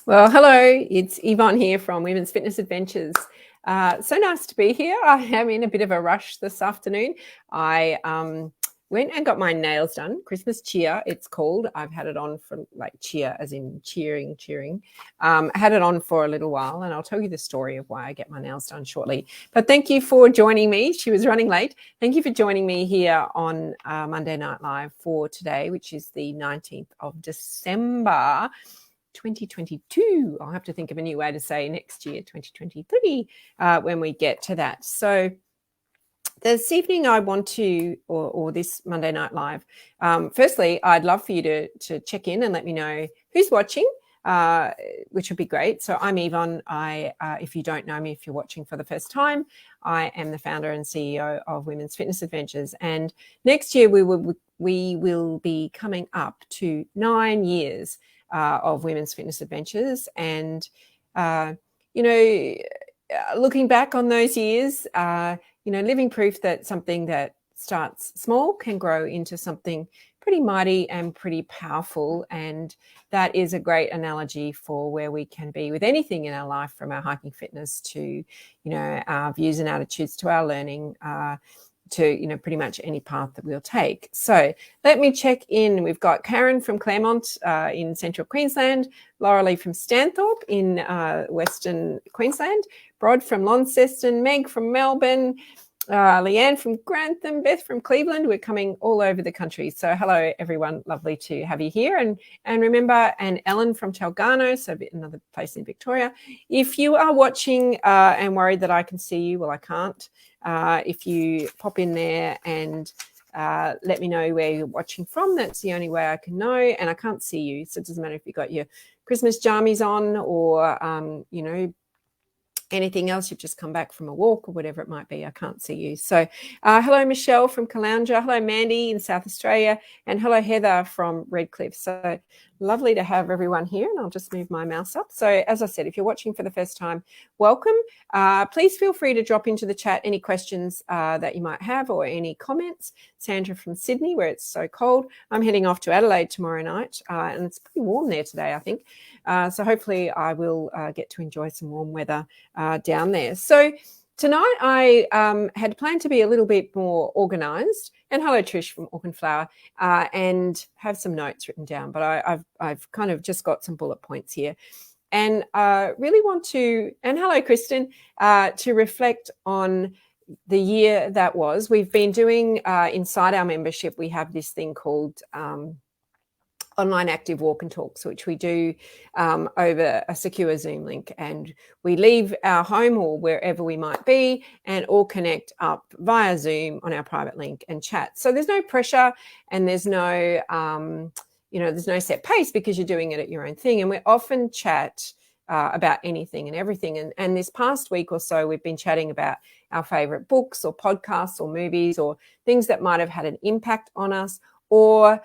Well, hello, it's Yvonne here from Women's Fitness Adventures. So nice to be here. I am in a bit of a rush this afternoon. I went and got my nails done, Christmas cheer it's called. I've had it on for cheer as in cheering. I had it on for a little while, and I'll tell you the story of why I get my nails done shortly. But thank you for joining me. She was running late. Thank you for joining me here on Monday Night Live for today, which is the 19th of December. 2022. I'll have to think of a new way to say next year, 2023, when we get to that. So this evening I want to, or this Monday Night Live, firstly, I'd love for you to check in and let me know who's watching, which would be great. So I'm Yvonne. If you don't know me, if you're watching for the first time, I am the founder and CEO of Women's Fitness Adventures. And next year we will be coming up to 9 years of Women's Fitness Adventures. And, looking back on those years, living proof that something that starts small can grow into something pretty mighty and pretty powerful. And that is a great analogy for where we can be with anything in our life, from our hiking fitness to, our views and attitudes, to our learning, to pretty much any path that we'll take. So let me check in. We've got Karen from Claremont in central Queensland, Laurelie from Stanthorpe in western Queensland, Brod from Launceston, Meg from Melbourne, Leanne from Grantham, Beth from Cleveland. We're coming all over the country. So hello, everyone. Lovely to have you here. And remember, and Ellen from Telgano, so another place in Victoria. If you are watching and worried that I can see you, well, I can't. If you pop in there and let me know where you're watching from, that's the only way I can know. And I can't see you, so it doesn't matter if you've got your Christmas jammies on or, anything else, you've just come back from a walk or whatever it might be. I can't see you. So hello, Michelle from Caloundra. Hello, Mandy in South Australia. And hello, Heather from Redcliffe. So lovely to have everyone here. And I'll just move my mouse up. So as I said, if you're watching for the first time, welcome. Please feel free to drop into the chat any questions that you might have or any comments. Sandra from Sydney, where it's so cold. I'm heading off to Adelaide tomorrow night, and it's pretty warm there today, I think. So hopefully I will get to enjoy some warm weather down there. So tonight I had planned to be a little bit more organised. And hello, Trish from Auchenflower, and have some notes written down. But I've kind of just got some bullet points here. And really want to, and hello, Kristen, to reflect on the year that was. We've been doing, inside our membership, we have this thing called online active walk and talks, which we do over a secure Zoom link, and we leave our home or wherever we might be and all connect up via Zoom on our private link and chat. So there's no pressure, and there's no there's no set pace, because you're doing it at your own thing. And we often chat about anything and everything. And this past week or so, we've been chatting about our favorite books or podcasts or movies or things that might have had an impact on us, or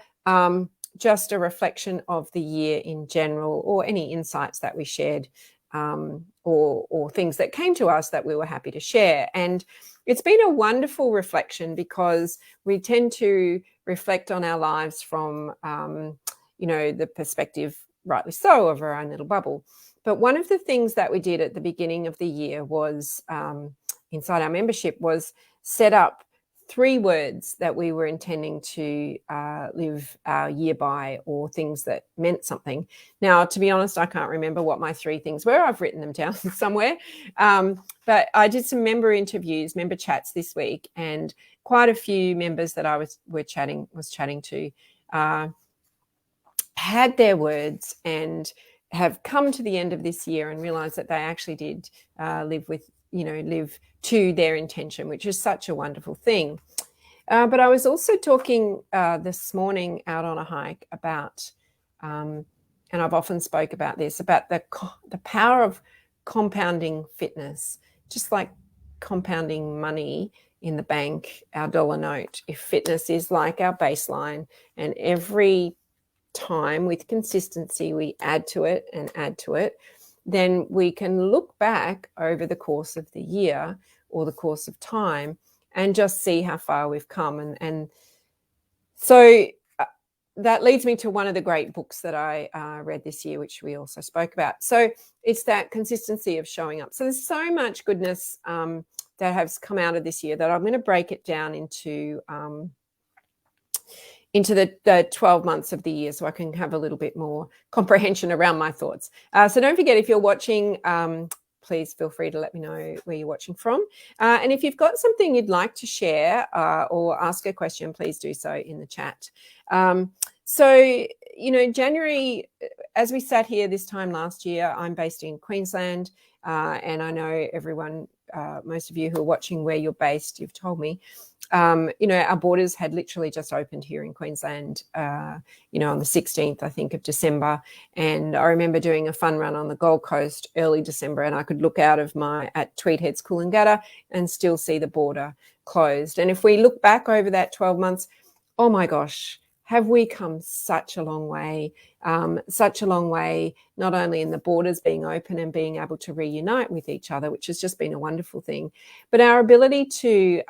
just a reflection of the year in general, or any insights that we shared, or things that came to us that we were happy to share. And it's been a wonderful reflection, because we tend to reflect on our lives from, the perspective, rightly so, of our own little bubble. But one of the things that we did at the beginning of the year was, inside our membership, was set up 3 words that we were intending to live our year by, or things that meant something. Now, to be honest, I can't remember what my 3 things were. I've written them down somewhere. But I did some member interviews, member chats this week, and quite a few members that I was chatting to had their words and have come to the end of this year and realized that they actually did live to their intention, which is such a wonderful thing. But I was also talking this morning out on a hike about, and I've often spoke about this, about the power of compounding fitness, just like compounding money in the bank, our dollar note. If fitness is like our baseline, and every time with consistency we add to it, then we can look back over the course of the year or the course of time and just see how far we've come. And so that leads me to one of the great books that I read this year, which we also spoke about. So it's that consistency of showing up. So there's so much goodness that has come out of this year that I'm going to break it down into the 12 months of the year so I can have a little bit more comprehension around my thoughts. So don't forget, if you're watching, please feel free to let me know where you're watching from. And if you've got something you'd like to share or ask a question, please do so in the chat. So, January, as we sat here this time last year, I'm based in Queensland, and I know everyone, most of you who are watching where you're based, you've told me. Our borders had literally just opened here in Queensland, on the 16th, I think, of December. And I remember doing a fun run on the Gold Coast early December, and I could look out of at Tweed Heads, Coolangatta, and still see the border closed. And if we look back over that 12 months, oh my gosh, have we come such a long way, not only in the borders being open and being able to reunite with each other, which has just been a wonderful thing, but our ability to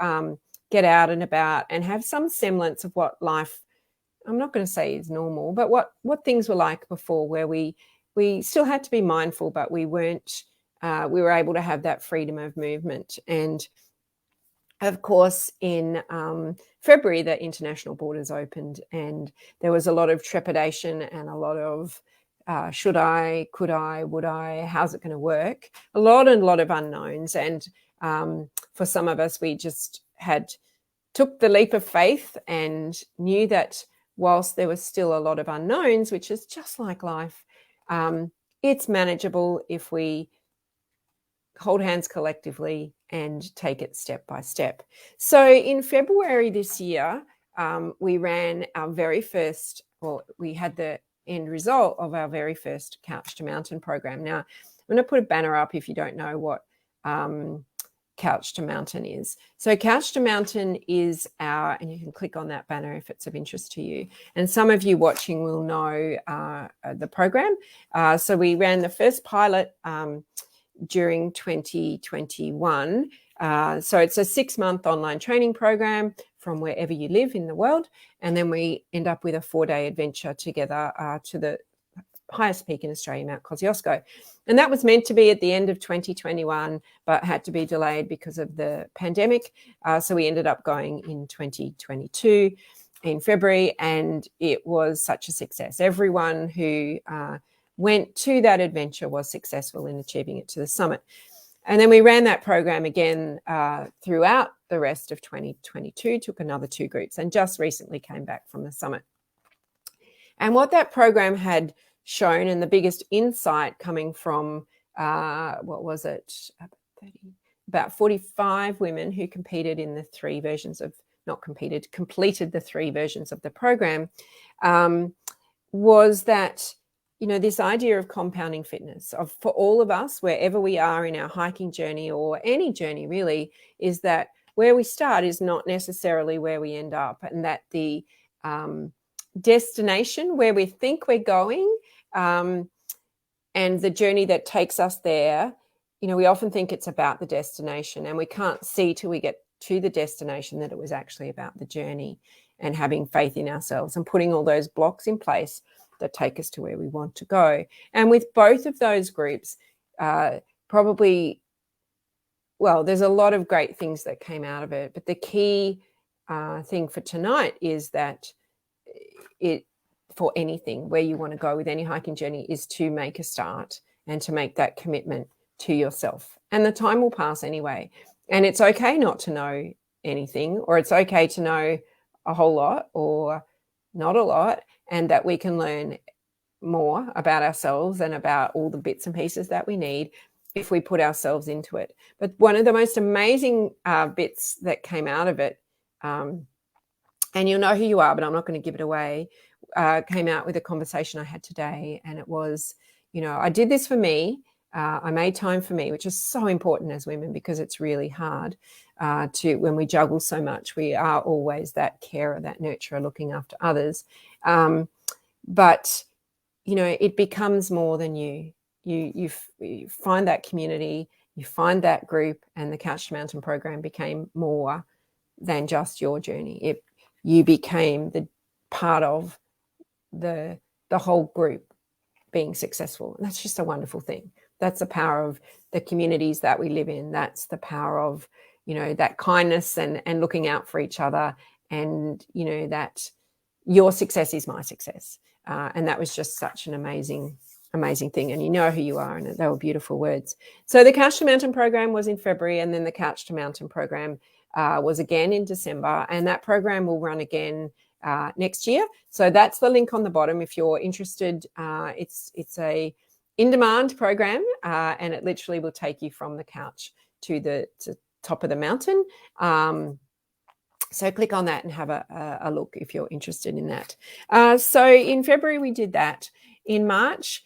get out and about and have some semblance of what life, I'm not going to say is normal, but what things were like before, where we still had to be mindful, but we weren't, we were able to have that freedom of movement. And of course, in February, the international borders opened, and there was a lot of trepidation and a lot of should I, could I, would I, how's it going to work? A lot of unknowns. And for some of us, we just took the leap of faith and knew that whilst there was still a lot of unknowns, which is just like life, it's manageable if we hold hands collectively and take it step by step. So in February this year, we ran our very first, we had the end result of our very first Couch to Mountain program. Now, I'm going to put a banner up if you don't know what Couch to Mountain is. So Couch to Mountain is and you can click on that banner if it's of interest to you. And some of you watching will know the program. So we ran the first pilot during 2021. So it's a 6-month online training program from wherever you live in the world. And then we end up with a 4-day adventure together to the highest peak in Australia, Mount Kosciuszko. And that was meant to be at the end of 2021, but had to be delayed because of the pandemic. So we ended up going in 2022 in February, and it was such a success. Everyone who went to that adventure was successful in achieving it to the summit. And then we ran that program again throughout the rest of 2022, took another 2 groups, and just recently came back from the summit. And what that program had shown, and the biggest insight coming from, about 45 women who competed in the 3 versions of, completed the 3 versions of the program, was that, this idea of compounding fitness for all of us, wherever we are in our hiking journey or any journey really, is that where we start is not necessarily where we end up, and that the destination where we think we're going and the journey that takes us there, we often think it's about the destination, and we can't see till we get to the destination that it was actually about the journey, and having faith in ourselves and putting all those blocks in place that take us to where we want to go. And with both of those groups, there's a lot of great things that came out of it. But the key thing for tonight is that for anything where you want to go with any hiking journey is to make a start and to make that commitment to yourself. And the time will pass anyway. And it's okay not to know anything, or it's okay to know a whole lot or not a lot, and that we can learn more about ourselves and about all the bits and pieces that we need if we put ourselves into it. But one of the most amazing bits that came out of it, and you'll know who you are, but I'm not going to give it away, came out with a conversation I had today. And it was, I did this for me. I made time for me, which is so important as women, because it's really hard when we juggle so much. We are always that carer, that nurturer, looking after others. But, it becomes more than you. You find that community, you find that group, and the Couch to Mountain program became more than just your journey. You became the part of the whole group being successful. And that's just a wonderful thing. That's the power of the communities that we live in. That's the power of, that kindness and looking out for each other, and, that your success is my success. And that was just such an amazing thing. And you know who you are, and they were beautiful words. So the Couch to Mountain program was in February, and then the Couch to Mountain program was again in December, and that program will run again next year. So that's the link on the bottom if you're interested. It's a in-demand program, and it literally will take you from the couch to the top of the mountain. So click on that and have a look if you're interested in that. So in February we did that. In March,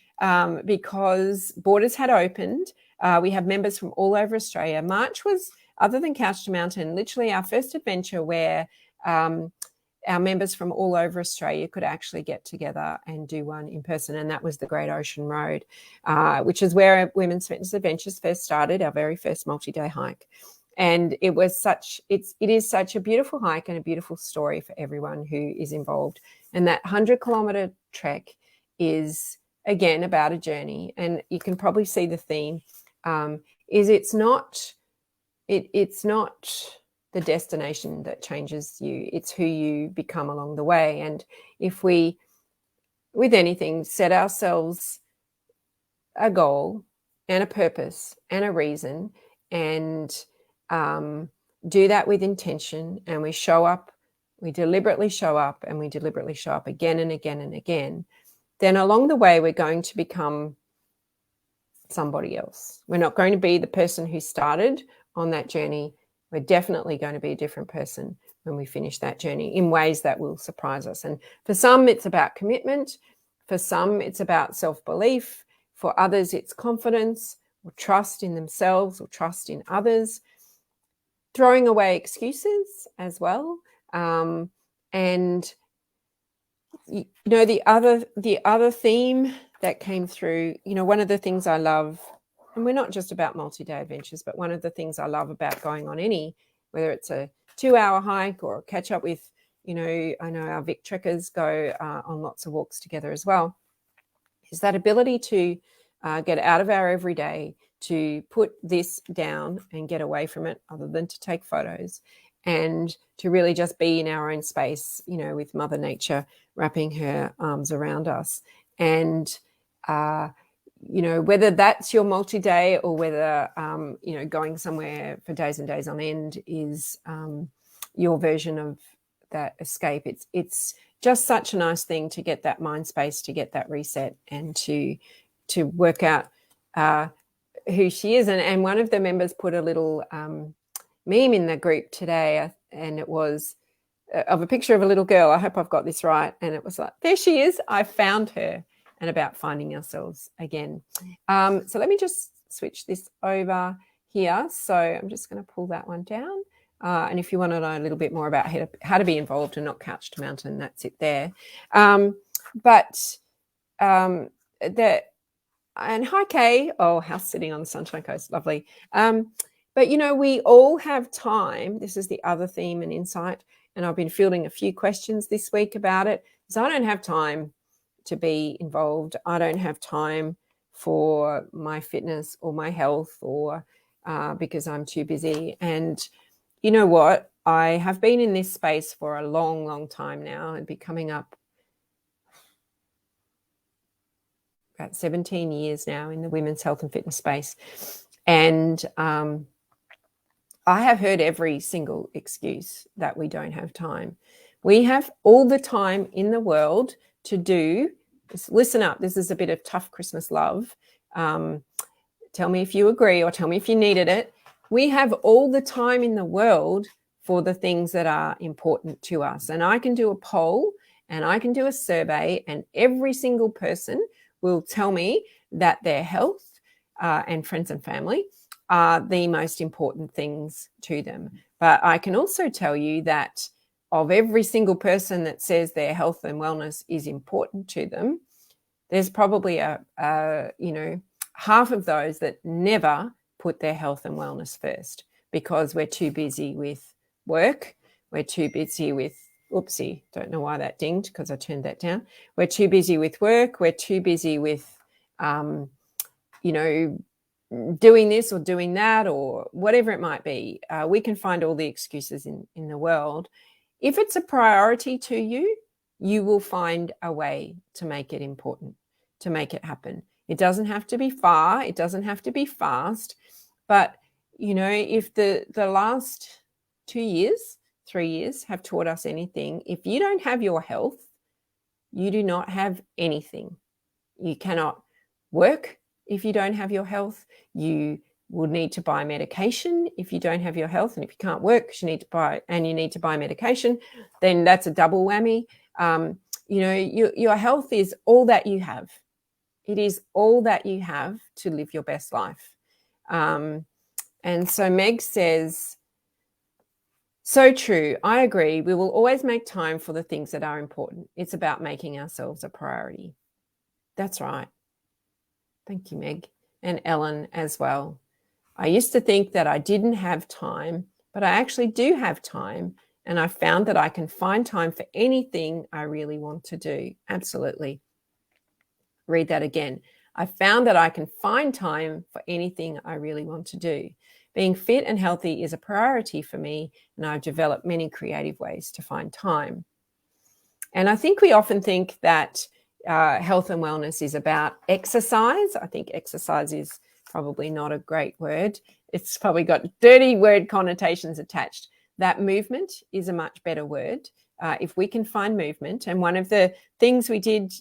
because borders had opened, we have members from all over Australia. March was, other than Couch to Mountain, literally our first adventure where our members from all over Australia could actually get together and do one in person, and that was the Great Ocean Road, which is where Women's Fitness Adventures first started, our very first multi-day hike. And it is such a beautiful hike and a beautiful story for everyone who is involved. And that 100-kilometre trek is, again, about a journey. And you can probably see the theme is it's not the destination that changes you. It's who you become along the way. And if we, with anything, set ourselves a goal and a purpose and a reason, and do that with intention, and we show up, we deliberately show up, and we deliberately show up again and again and again, then along the way we're going to become somebody else. We're not going to be the person who started on that journey. We're definitely going to be a different person when we finish that journey in ways that will surprise us. And for some, it's about commitment. For some, it's about self-belief. For others, it's confidence or trust in themselves or trust in others. Throwing away excuses as well. And the other theme that came through, one of the things I love, and we're not just about multi-day adventures, but one of the things I love about going on whether it's a 2-hour hike or catch up with, I know our Vic trekkers go on lots of walks together as well, is that ability to get out of our everyday, to put this down and get away from it, other than to take photos, and to really just be in our own space, with Mother Nature wrapping her arms around us. And, whether that's your multi-day or whether, going somewhere for days and days on end is your version of that escape. It's just such a nice thing to get that mind space, to get that reset, and to work out who she is. And one of the members put a little meme in the group today, and it was of a picture of a little girl. I hope I've got this right. And it was like, there she is, I found her, and about finding ourselves again. So let me just switch this over here. So I'm just going to pull that one down. And if you want to know a little bit more about how to be involved and not couch to mountain, that's it there. And hi, Kay. Oh, house sitting on the Sunshine Coast. Lovely. But, we all have time. This is the other theme and insight. And I've been fielding a few questions this week about it. So I don't have time to be involved. I don't have time for my fitness or my health, or because I'm too busy. And you know what? I have been in this space for a long, long time now, and be coming up about 17 years now in the women's health and fitness space. And I have heard every single excuse that we don't have time. We have all the time in the world to do. Just listen up. This is a bit of tough Christmas love. Tell me if you agree, or tell me if you needed it. We have all the time in the world for the things that are important to us. And I can do a poll and I can do a survey, and every single person will tell me that their health and friends and family are the most important things to them. But I can also tell you that of every single person that says their health and wellness is important to them, there's probably half of those that never put their health and wellness first, because we're too busy with work, we're too busy with Oopsie, don't know why that dinged because I turned that down. We're too busy with work. We're too busy with, doing this or doing that or whatever it might be. We can find all the excuses in the world. If it's a priority to you, you will find a way to make it important, to make it happen. It doesn't have to be far. It doesn't have to be fast. But, if the last 2 years, 3 years have taught us anything, if you don't have your health, you do not have anything. You cannot work if you don't have your health. You will need to buy medication if you don't have your health. And if you can't work, you need to buy medication, then that's a double whammy. Your health is all that you have. It is all that you have to live your best life. And so Meg says, so true. I agree. We will always make time for the things that are important. It's about making ourselves a priority. That's right. Thank you, Meg. And Ellen as well. I used to think that I didn't have time, but I actually do have time. And I found that I can find time for anything I really want to do. Absolutely. Read that again. I found that I can find time for anything I really want to do. Being fit and healthy is a priority for me, and I've developed many creative ways to find time. And I think we often think that health and wellness is about exercise. I think exercise is probably not a great word. It's probably got dirty word connotations attached. That movement is a much better word. If we can find movement. And one of the things we did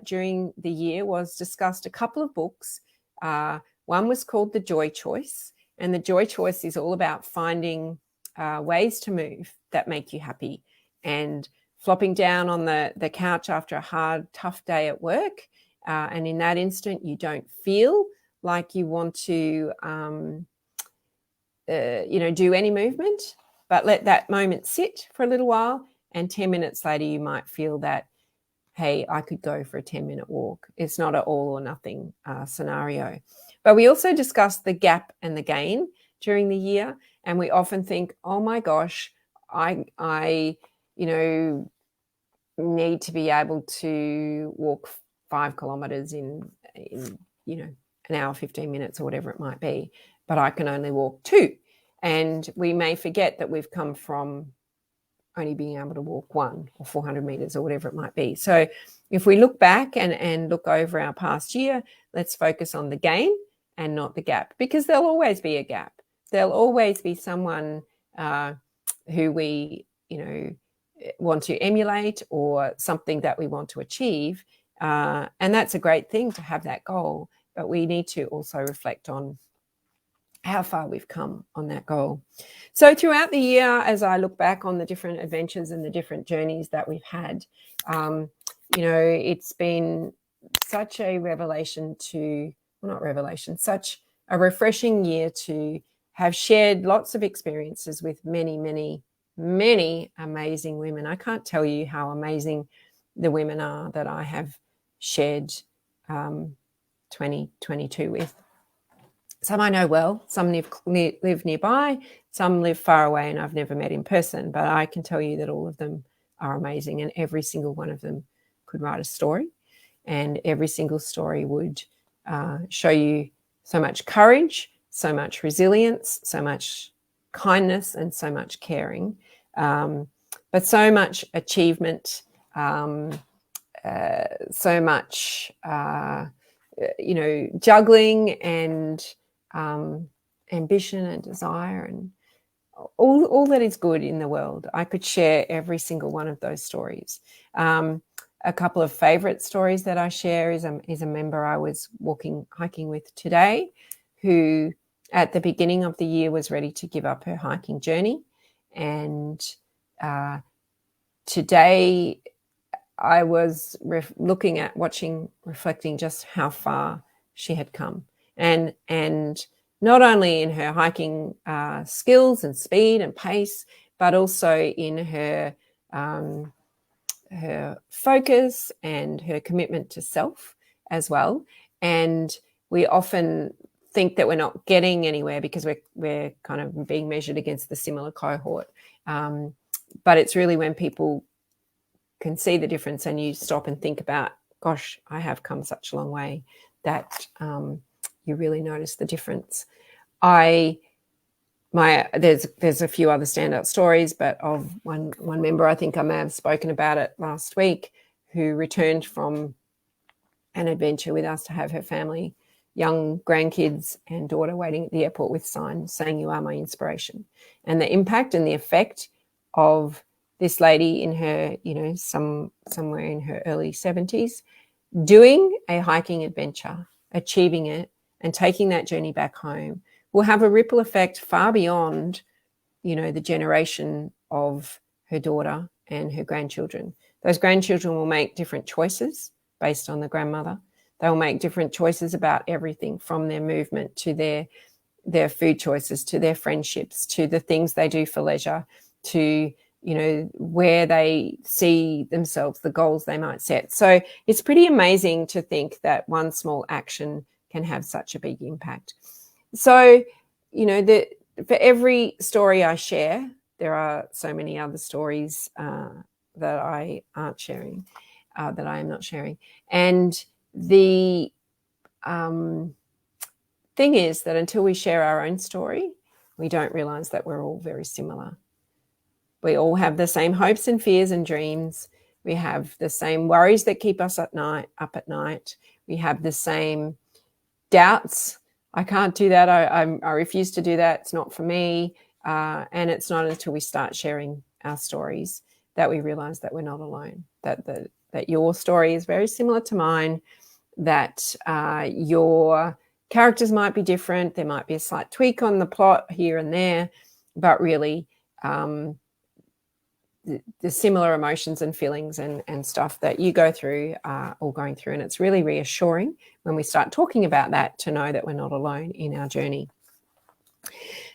during the year was discussed a couple of books. One was called The Joy Choice. And The Joy Choice is all about finding ways to move that make you happy. And flopping down on the couch after a hard, tough day at work. And in that instant, you don't feel like you want to, do any movement, but let that moment sit for a little while. And 10 minutes later, you might feel that, hey, I could go for a 10-minute walk. It's not an all or nothing scenario. But we also discussed the gap and the gain during the year. And we often think, oh my gosh, I need to be able to walk 5 kilometers in an hour, 15 minutes or whatever it might be, but I can only walk 2. And we may forget that we've come from only being able to walk 1 or 400 meters or whatever it might be. So if we look back and look over our past year, let's focus on the gain and not the gap, because there'll always be a gap. There'll always be someone who we, want to emulate or something that we want to achieve. And that's a great thing to have that goal, but we need to also reflect on how far we've come on that goal. So throughout the year, as I look back on the different adventures and the different journeys that we've had, it's been such a such a refreshing year to have shared lots of experiences with many, many, many amazing women. I can't tell you how amazing the women are that I have shared 2022 with. Some I know well, some live nearby, some live far away and I've never met in person, but I can tell you that all of them are amazing, and every single one of them could write a story, and every single story would show you so much courage, so much resilience, so much kindness, and so much caring, but so much achievement, so much juggling and ambition and desire and all that is good in the world. I could share every single one of those stories. A couple of favorite stories that I share is a member I was hiking with today, who at the beginning of the year was ready to give up her hiking journey. And today I was reflecting just how far she had come. And not only in her hiking skills and speed and pace, but also in her focus and her commitment to self as well. And we often think that we're not getting anywhere because we're kind of being measured against the similar cohort. But it's really when people can see the difference and you stop and think about, gosh, I have come such a long way, that you really notice the difference. There's a few other standout stories, but of one member, I think I may have spoken about it last week, who returned from an adventure with us to have her family, young grandkids and daughter waiting at the airport with signs saying, "You are my inspiration." And the impact and the effect of this lady in her, somewhere in her early 70s, doing a hiking adventure, achieving it, and taking that journey back home will have a ripple effect far beyond, the generation of her daughter and her grandchildren. Those grandchildren will make different choices based on the grandmother. They will make different choices about everything, from their movement to their food choices, to their friendships, to the things they do for leisure, to where they see themselves, the goals they might set. So it's pretty amazing to think that one small action can have such a big impact. So, for every story I share, there are so many other stories that I aren't sharing, that I am not sharing. And the thing is that until we share our own story, we don't realize that we're all very similar. We all have the same hopes and fears and dreams. We have the same worries that keep us up at night. We have the same doubts. I can't do that. I refuse to do that. It's not for me. And it's not until we start sharing our stories that we realize that we're not alone, that your story is very similar to mine, that your characters might be different. There might be a slight tweak on the plot here and there, but really the similar emotions and feelings and stuff that you go through are all going through. And it's really reassuring when we start talking about that, to know that we're not alone in our journey.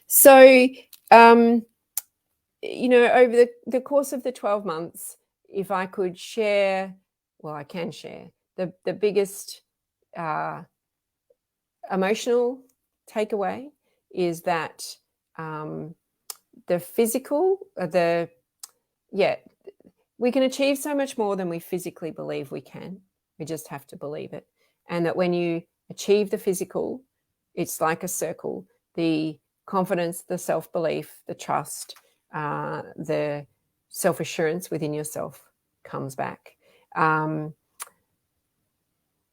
So, over the course of the 12 months, if I could share, well, I can share the biggest emotional takeaway is that the physical, we can achieve so much more than we physically believe we can. We just have to believe it. And that when you achieve the physical, it's like a circle. The confidence, the self-belief, the trust, the self-assurance within yourself comes back.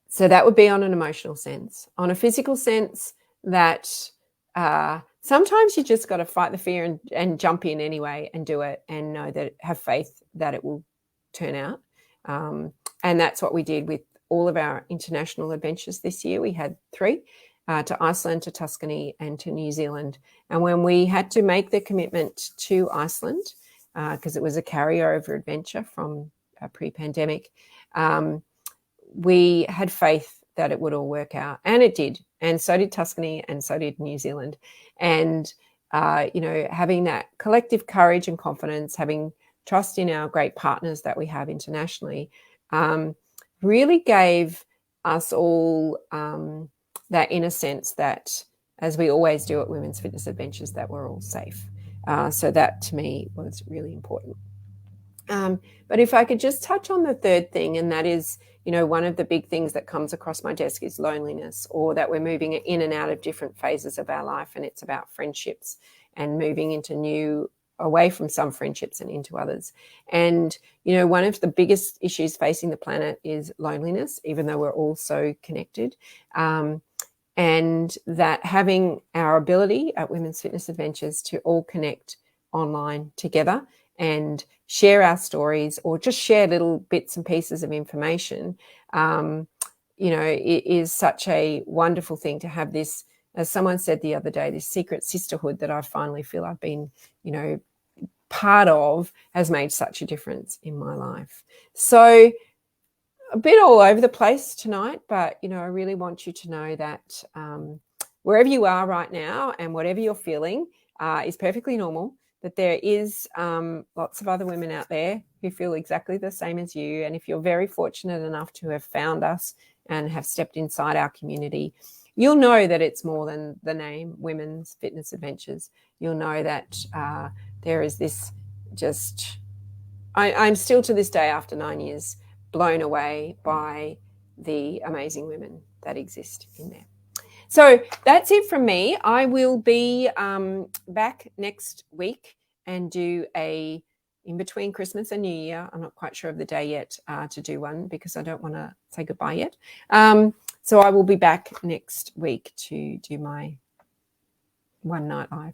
So that would be on an emotional sense. On a physical sense, that sometimes you just got to fight the fear and jump in anyway and do it, and know that, have faith that it will turn out. And that's what we did with all of our international adventures this year. We had 3, to Iceland, to Tuscany, and to New Zealand. And when we had to make the commitment to Iceland, because it was a carryover adventure from pre-pandemic, we had faith that it would all work out, and it did. And so did Tuscany, and so did New Zealand. And, having that collective courage and confidence, having trust in our great partners that we have internationally, really gave us all that inner sense that, as we always do at Women's Fitness Adventures, that we're all safe. So that, to me, was really important. But if I could just touch on the third thing, and that is, one of the big things that comes across my desk is loneliness, or that we're moving in and out of different phases of our life, and it's about friendships and moving into away from some friendships and into others. And, one of the biggest issues facing the planet is loneliness, even though we're all so connected. And that having our ability at Women's Fitness Adventures to all connect online together and share our stories, or just share little bits and pieces of information, it is such a wonderful thing to have this, as someone said the other day, this secret sisterhood that I finally feel I've been, part of, has made such a difference in my life. So a bit all over the place tonight, but, I really want you to know that wherever you are right now and whatever you're feeling is perfectly normal. That there is lots of other women out there who feel exactly the same as you. And if you're very fortunate enough to have found us and have stepped inside our community, you'll know that it's more than the name Women's Fitness Adventures. You'll know that there is this just, I'm still to this day, after 9 years, blown away by the amazing women that exist in there. So that's it from me. I will be back next week and do a in between Christmas and New Year. I'm not quite sure of the day yet to do one because I don't want to say goodbye yet. So I will be back next week to do my one night live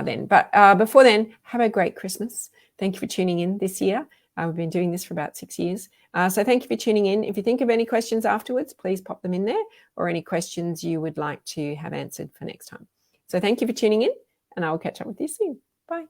then. But before then, have a great Christmas. Thank you for tuning in this year. We've been doing this for about 6 years. So thank you for tuning in. If you think of any questions afterwards, please pop them in there, or any questions you would like to have answered for next time. So thank you for tuning in, and I will catch up with you soon. Bye.